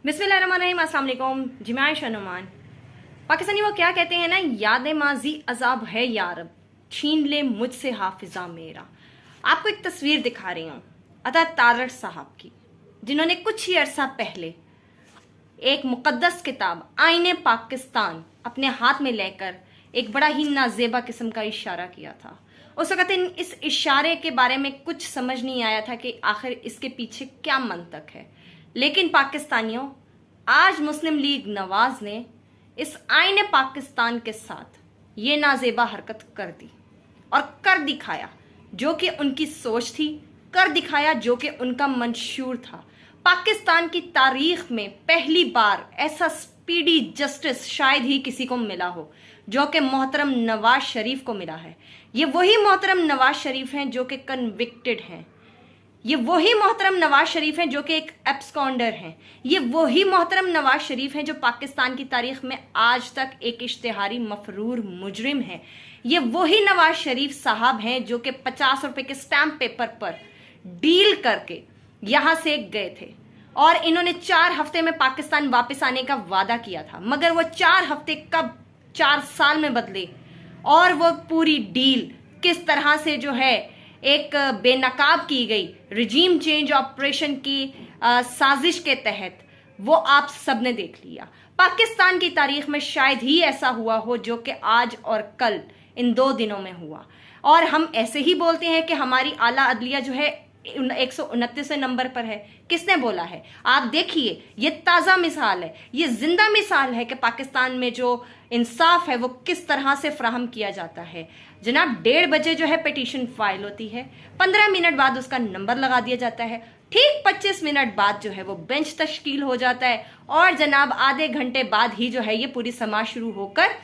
बिस्मिल्लाहिर्रहमानिर्रहीम, अस्सलाम वालेकुम। जिमाइश अनुमान पाकिस्तानी वो क्या कहते हैं ना, याद माजी अजाब है यारब, छीन ले मुझसे हाफिजा मेरा। आपको एक तस्वीर दिखा रही हूँ अता तारड़ साहब की, जिन्होंने कुछ ही अरसा पहले एक मुकद्दस किताब आईने पाकिस्तान अपने हाथ में लेकर एक बड़ा ही नाजेबा किस्म का इशारा किया था। उस वक्त इस इशारे के बारे में कुछ समझ नहीं आया था कि आखिर इसके पीछे क्या मंतक है। लेकिन पाकिस्तानियों, आज मुस्लिम लीग नवाज ने इस आईने पाकिस्तान के साथ ये नाजेबा हरकत कर दी और कर दिखाया जो कि उनकी सोच थी, कर दिखाया जो कि उनका मंशूर था। पाकिस्तान की तारीख में पहली बार ऐसा स्पीडी जस्टिस शायद ही किसी को मिला हो जो कि मोहतरम नवाज शरीफ को मिला है। ये वही मोहतरम नवाज शरीफ हैं जो कि कन्विक्टेड हैं। ये वही मोहतरम नवाज शरीफ हैं जो कि एक एब्सकॉन्डर हैं। ये वही मोहतरम नवाज शरीफ हैं जो पाकिस्तान की तारीख में आज तक एक इश्तिहारी मफरूर मुजरिम है। ये वही नवाज शरीफ साहब हैं जो कि 50 रुपए के स्टैम्प पेपर पर डील करके यहां से गए थे और इन्होंने 4 हफ्ते में पाकिस्तान वापस आने का वादा किया था, मगर वो 4 हफ्ते कब 4 साल में बदले। और वो पूरी डील किस तरह से जो है एक बेनकाब की गई रिजीम चेंज ऑपरेशन की साजिश के तहत, वो आप सबने देख लिया। पाकिस्तान की तारीख में शायद ही ऐसा हुआ हो जो कि आज और कल इन 2 दिनों में हुआ। और हम ऐसे ही बोलते हैं कि हमारी आला अदलिया जो है 129वें नंबर पर है। किसने बोला है? आप देखिए, ये ताज़ा मिसाल है, ये जिंदा मिसाल है कि पाकिस्तान में जो इंसाफ है वो किस तरह से फ्राहम किया जाता है। जनाब 1:30 बजे जो है पिटीशन फाइल होती है, 15 मिनट बाद उसका नंबर लगा दिया जाता है, ठीक 25 मिनट बाद जो है वो बेंच तश्कील हो जाता है और जनाब आधे घंटे बाद ही जो है ये पूरी समाअत शुरू होकर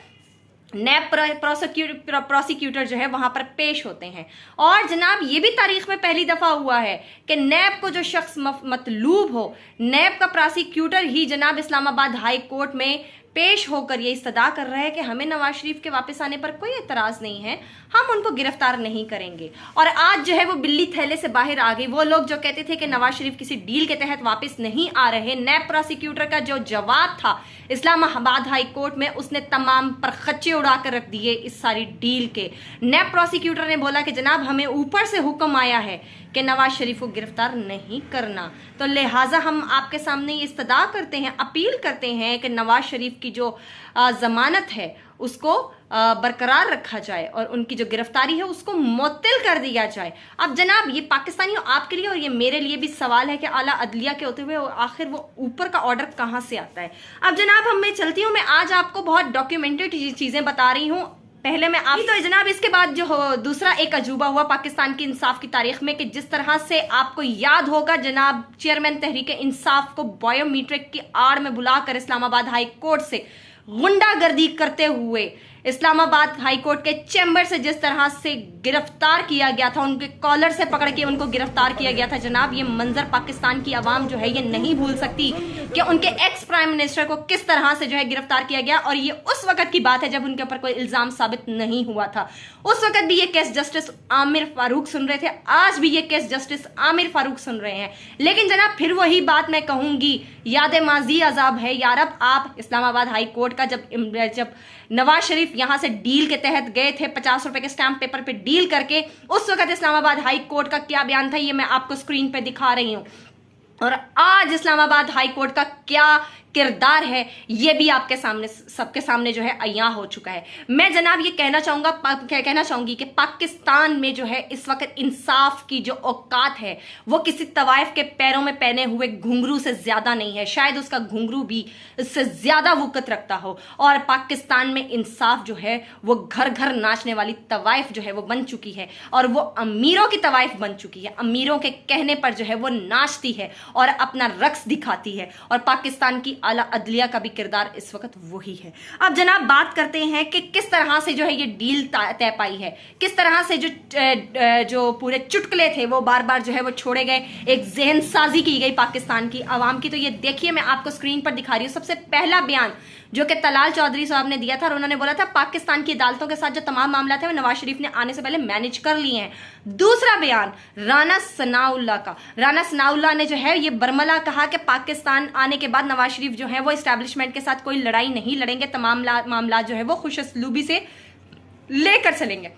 नैब प्रोसिक्यूटर जो है वहां पर पेश होते हैं। और जनाब ये भी तारीख में पहली दफा हुआ है कि नैब को जो शख्स मतलूब हो, नैब का प्रोसिक्यूटर ही जनाब इस्लामाबाद हाई कोर्ट में पेश होकर ये इस्तदा कर रहा है कि हमें नवाज शरीफ के वापस आने पर कोई एतराज नहीं है, हम उनको गिरफ्तार नहीं करेंगे। और आज जो है वो बिल्ली थैले से बाहर आ गई। वो लोग जो कहते थे कि नवाज शरीफ किसी डील के तहत वापस नहीं आ रहे, नैब प्रोसिक्यूटर का जो जवाब था इस्लामाबाद हाई कोर्ट में, उसने तमाम पर खच्चे उड़ा कर रख दिए इस सारी डील के। नैब प्रोसिक्यूटर ने बोला कि जनाब हमें ऊपर से हुक्म आया है कि नवाज शरीफ को गिरफ्तार नहीं करना, तो लिहाजा हम आपके सामने ये इस्तदा करते हैं, अपील करते हैं कि नवाज शरीफ की जो जमानत है उसको बरकरार रखा जाए और उनकी जो गिरफ्तारी है उसको मुअत्तल कर दिया जाए। अब जनाब ये पाकिस्तानियों, आपके लिए और ये मेरे लिए भी सवाल है कि आला अदलिया के होते हुए आखिर वो ऊपर का ऑर्डर कहाँ से आता है। अब जनाब हम मैं चलती हूँ, मैं आज आपको बहुत डॉक्यूमेंटेड चीजें बता रही हूँ। पहले मैं आप तो जनाब इसके बाद जो दूसरा एक अजूबा हुआ पाकिस्तान की इंसाफ की तारीख में कि जिस तरह से आपको याद होगा जनाब चेयरमैन तहरीक इंसाफ को बायोमीट्रिक की आड़ में बुलाकर इस्लामाबाद हाई कोर्ट से गुंडागर्दी करते हुए इस्लामाबाद हाई कोर्ट के चैम्बर से जिस तरह से गिरफ्तार किया गया था, उनके कॉलर से पकड़ के उनको गिरफ्तार किया गया था। जनाब ये मंजर पाकिस्तान की आवाम जो है ये नहीं भूल सकती कि उनके एक्स प्राइम मिनिस्टर को किस तरह से जो है गिरफ्तार किया गया। और ये उस वक्त की बात है जब उनके ऊपर कोई इल्जाम साबित नहीं हुआ था। उस वक्त भी ये केस जस्टिस आमिर फारूक सुन रहे थे, आज भी ये केस जस्टिस आमिर फारूक सुन रहे हैं। लेकिन जनाब फिर वही बात मैं कहूंगी, याद माजी अजाब है यारब। आप इस्लामाबाद हाई कोर्ट का जब नवाज शरीफ यहां से डील के तहत गए थे 50 रुपए के स्टैम्प पेपर पे डील करके, उस वक्त इस्लामाबाद हाई कोर्ट का क्या बयान था ये मैं आपको स्क्रीन पे दिखा रही हूं। और आज इस्लामाबाद हाई कोर्ट का क्या किरदार है ये भी आपके सामने, सबके सामने जो है अय्या हो चुका है। मैं जनाब ये कहना चाहूंगी कि पाकिस्तान में जो है इस वक्त इंसाफ की जो औकात है वो किसी तवाइफ के पैरों में पहने हुए घुंघरू से ज्यादा नहीं है, शायद उसका घुंघरू भी इससे ज्यादा वक़्त रखता हो। और पाकिस्तान में इंसाफ जो है वो घर घर नाचने वाली तवाइफ जो है वो बन चुकी है और वो अमीरों की तवाइफ बन चुकी है। अमीरों के कहने पर जो है वो नाचती है और अपना रक्स दिखाती है। और पाकिस्तान की आला अदलिया का भी किरदार इस वक्त वही है। अब जनाब बात करते हैं कि किस तरह से जो है ये डील तय पाई है, किस तरह से जो पूरे चुटकुले थे वो बार बार जो है वो छोड़े गए, एक जहन साजी की गई पाकिस्तान की आवाम की। तो ये देखिए मैं आपको स्क्रीन पर दिखा रही हूँ। सबसे पहला बयान जो कि तलाल चौधरी साहब ने दिया था और उन्होंने बोला था पाकिस्तान की अदालतों के साथ जो तमाम मामला थे वो नवाज शरीफ ने आने से पहले मैनेज कर लिए हैं। दूसरा बयान राना सनाउल्लाह का, राना सनाउल्लाह ने जो है ये बरमला कहा कि पाकिस्तान आने के बाद नवाज शरीफ जो है वो एस्टैब्लिशमेंट के साथ कोई लड़ाई नहीं लड़ेंगे, तमाम मामला जो है वो खुशअस्लूबी से लेकर चलेंगे।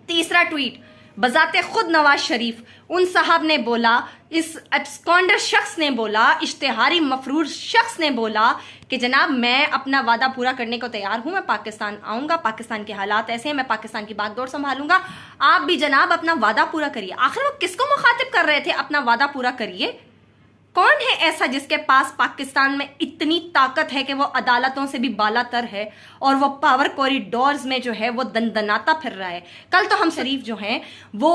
तीसरा ट्वीट बजाते खुद नवाज शरीफ उन साहब ने बोला, इस एब्सकॉन्डर शख्स ने बोला, इश्तेहारी मफरूर शख्स ने बोला कि जनाब मैं अपना वादा पूरा करने को तैयार हूं, मैं पाकिस्तान आऊंगा, पाकिस्तान के हालात ऐसे हैं, मैं पाकिस्तान की बागडोर संभालूंगा, आप भी जनाब अपना वादा पूरा करिए। आखिर वो किसको मुखातिब कर रहे थे अपना वादा पूरा करिए? कौन है ऐसा जिसके पास पाकिस्तान में इतनी ताकत है कि वो अदालतों से भी बालातर है और वो पावर कॉरिडोर्स में जो है वो दंदनाता फिर रहा है? कल तो हम शरीफ जो हैं वो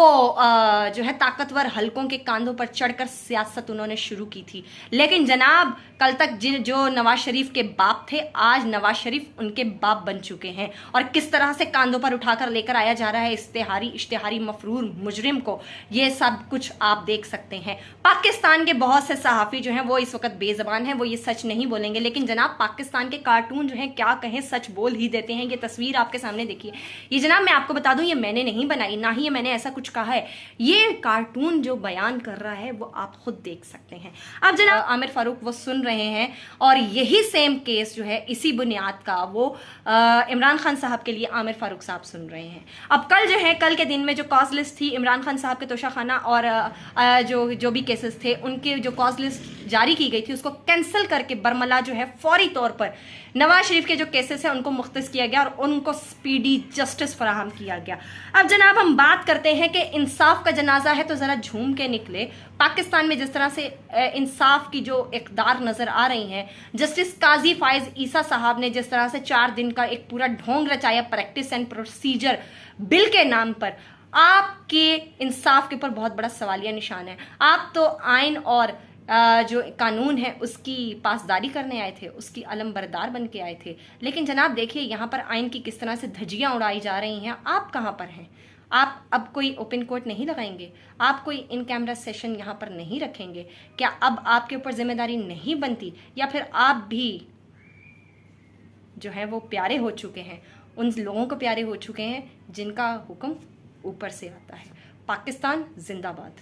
जो है ताकतवर हलकों के कांधों पर चढ़कर सियासत उन्होंने शुरू की थी, लेकिन जनाब कल तक जो नवाज शरीफ के बाप थे आज नवाज शरीफ उनके बाप बन चुके हैं। और किस तरह से कांधों पर उठाकर लेकर आया जा रहा है इश्तेहारी मफरूर मुजरिम को, ये सब कुछ आप देख सकते हैं। पाकिस्तान के बहुत से सहाफी जो हैं वो इस वक्त बेजबान हैं, वो ये सच नहीं बोलेंगे, लेकिन जनाब पाकिस्तान के कार्टून जो हैं क्या कहें सच बोल ही देते हैं। ये तस्वीर आपके सामने देखिए, ये जनाब मैं आपको बता दूं ये मैंने नहीं बनाई, ना ही ये मैंने ऐसा कुछ कहा है, ये कार्टून जो बयान कर रहा है वो आप खुद देख सकते हैं। अब जनाब आमिर फारूक वो सुन रहे हैं और यही सेम केस जो है इसी बुनियाद का वो इमरान खान साहब के लिए आमिर फारूक साहब सुन रहे हैं। अब कल जो है कल के दिन में जो कॉज लिस्ट थी इमरान खान साहब के तोशाखाना और जो भी केसेस थे उनके जो कॉज लिस्ट जारी की गई थी उसको कैंसिल करके बरमला जो है फौरी तौर पर नवाज शरीफ के जो केसेस हैं उनको मुख्तस किया गया और उनको स्पीडी जस्टिस फराहम किया गया। अब जनाब हम बात करते हैं कि इंसाफ का जनाजा है तो ज़रा झूम के निकले। पाकिस्तान में जिस तरह से इंसाफ की जो इक़दार नज़र आ रही हैं, जस्टिस काजी फायज ईसा साहब ने जिस तरह से 4 दिन का एक पूरा ढोंग रचाया प्रैक्टिस एंड प्रोसीजर बिल के नाम पर, आपके इंसाफ के ऊपर बहुत बड़ा सवालिया निशान है। आप तो आइन और जो कानून है उसकी पासदारी करने आए थे, उसकी अलमबरदार बन के आए थे, लेकिन जनाब देखिए यहाँ पर आइन की किस तरह से धज्जियाँ उड़ाई जा रही हैं। आप कहाँ पर हैं? आप अब कोई ओपन कोर्ट नहीं लगाएंगे? आप कोई इन कैमरा सेशन यहाँ पर नहीं रखेंगे? क्या अब आपके ऊपर जिम्मेदारी नहीं बनती, या फिर आप भी जो है वो प्यारे हो चुके हैं, उन लोगों को प्यारे हो चुके हैं जिनका हुक्म ऊपर से आता है? पाकिस्तान जिंदाबाद।